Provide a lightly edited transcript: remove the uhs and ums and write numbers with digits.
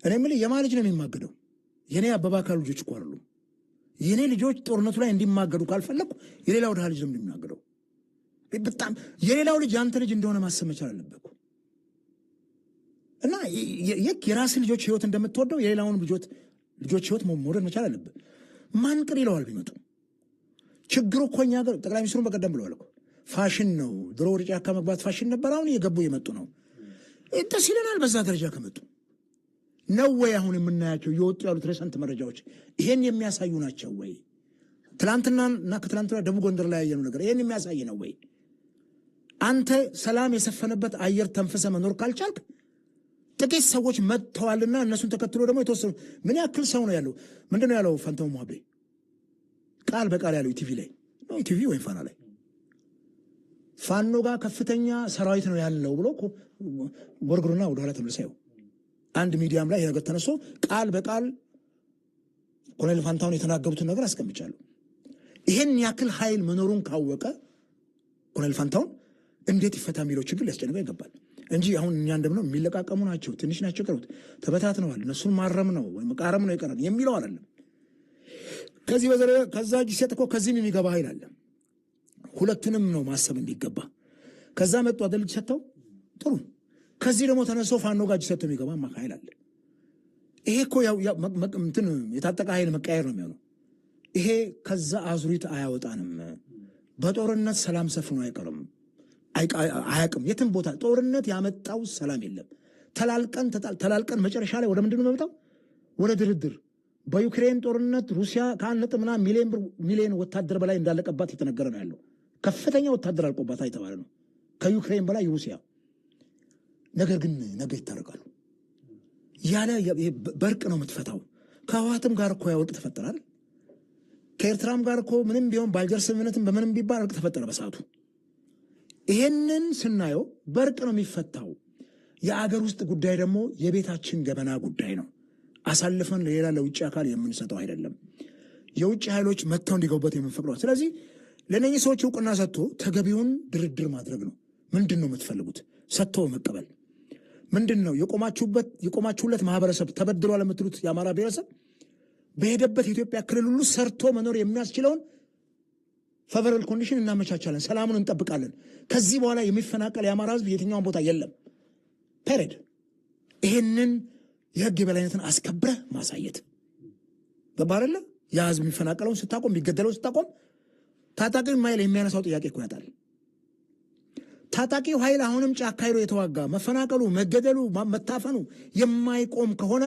እኔ የምልህ የማን ልጅ ነው የሚማገደው? የኔ አበባካሉ ልጆች እኮ አይደሉም። የኔ ልጆች ጦርነቱ ላይ እንዲማገዱ ካልፈለኩ የሌላው ድሃ ልጅ ነው እንደሚናገረው። በጣም የሌላው ልጅ አንተ ልጅ እንደሆነ ማሰብ መቻል አለበት እና የራስህ ልጆች ህይወት እንደምትወደው የሌላውን ልጆች ህይወት መውደድ መቻል አለበት። ማን ቅር ይለዋል ቢመጡ? ችግሩ እኮ እኛ ሀገር ጠቅላይ ሚኒስትሩን በቀደም ብለዋል እኮ ፋሽን ነው። ድሮ ወደ ጫካ መግባት ፋሽን ነበር። አሁን እየገቡ የመጡ ነው። ደስ ይለናል በዛ ደረጃ ከመጡ ነው ወይ? አሁን የምናያቸው እየወጡ ያሉት ሬሰንት መረጃዎች ይሄን የሚያሳዩ ናቸው ወይ? ትላንትናና ከትላንትና ደቡብ ጎንደር ላይ ያየነው ነገር ይሄን የሚያሳይ ነው ወይ? አንተ ሰላም የሰፈነበት አየር ተንፈሰ መኖር ካልቻልክ ጥቂት ሰዎች መጥተዋልና እነሱን ተከትሎ ደግሞ የተወሰኑ ምን ያክል ሰው ነው ያለው? ምንድን ነው ያለው ፋንታው ሙሀቤ ቃል በቃል ያለው ቲቪ ላይ ነው፣ ቲቪ ወይም ፋና ላይ ፋኖ ጋር ከፍተኛ ሰራዊት ነው ያለው ብሎ ጎርጎርና ወደ ኋላ ተመልሶ ያው አንድ ሚዲያም ላይ ነገር ተነስቶ ቃል በቃል ኮሎኔል ፋንታውን የተናገሩትን ነገር አስቀምጫለሁ። ይሄን ያክል ኃይል መኖሩን ካወቀ ኮሎኔል ፋንታውን እንዴት ይፈታ የሚለው ችግር ሊያስጨንቀው ይገባል እንጂ አሁን እኛ እንደምነው የሚለቃቀሙ ናቸው፣ ትንሽ ናቸው፣ ቀሩት ተበታትነዋል፣ እነሱን ማረም ነው ወይም መቃረም ነው ይቀራል የሚለው አይደለም። ከዚህ በዘረ ከዛ እጅ ሲሰጥ እኮ ከዚህም የሚገባ ኃይል አለ። ሁለቱንም ነው ማሰብ እንዲገባ። ከዛ መጡ አይደል እጅ ሰጥተው ጥሩ፣ ከዚህ ደግሞ ተነሶ ፋኖ ጋር እጅ ሰጥተው የሚገባ ኃይል አለ። ይሄ እኮ እንትን የታጠቀ ኃይል መቀየር ነው የሚሆነው። ይሄ ከዛ አዙሪት አያወጣንም። በጦርነት ሰላም ሰፍኖ አይቀርም አያቅም። የትም ቦታ ጦርነት ያመጣው ሰላም የለም። ተላልቀን መጨረሻ ላይ ወደ ምንድን ነው የሚመጣው? ወደ ድርድር። በዩክሬን ጦርነት ሩሲያ ከ1.1 ሚሊዮን ወታደር በላይ እንዳለቀባት የተነገረ ነው ያለው። ከፍተኛ ወታደር አልቆባት የተባለ ነው ከዩክሬን በላይ ሩሲያ። ነገር ግን ነገ ይታረቃሉ ያለ በርቅ ነው የምትፈታው። ከህወሓትም ጋር እኮ ያወርቅ ተፈጠራል። ከኤርትራም ጋር እኮ ምንም ቢሆን ባልጀር ስምምነትም በምንም ቢባል እርቅ ተፈጠረ በሰዓቱ። ይሄንን ስናየው በርቅ ነው የሚፈታው። የአገር ውስጥ ጉዳይ ደግሞ የቤታችን ገበና ጉዳይ ነው። አሳልፈን ለሌላ ለውጭ አካል የምንሰጠው አይደለም። የውጭ ኃይሎች መጥተው እንዲገቡበት የምንፈቅደው። ስለዚህ ለእነኚህ ሰዎች እውቅና ሰጥቶ ተገቢውን ድርድር ማድረግ ነው። ምንድን ነው የምትፈልጉት? ሰጥቶ መቀበል ምንድን ነው? የቆማችሁለት ማህበረሰብ ተበድሏል ለምትሉት የአማራ ብሔረሰብ በሄደበት የኢትዮጵያ ክልል ሁሉ ሰርቶ መኖር የሚያስችለውን ፌቨራል ኮንዲሽን እናመቻቻለን፣ ሰላሙን እንጠብቃለን። ከዚህ በኋላ የሚፈናቀል የአማራ ህዝብ የትኛውን ቦታ የለም። ፔሬድ። ይሄንን የህግ የበላይነትን አስከብረህ ማሳየት በባረለ ያ ህዝብ የሚፈናቀለውን ስታቆም፣ የሚገደለውን ስታቆም፣ ታጣቂው ኃይል የሚያነሳው ጥያቄ እኮ ያጣል። ታጣቂው ኃይል አሁንም ጫካ ሄዶ የተዋጋ መፈናቀሉ፣ መገደሉ፣ መታፈኑ የማይቆም ከሆነ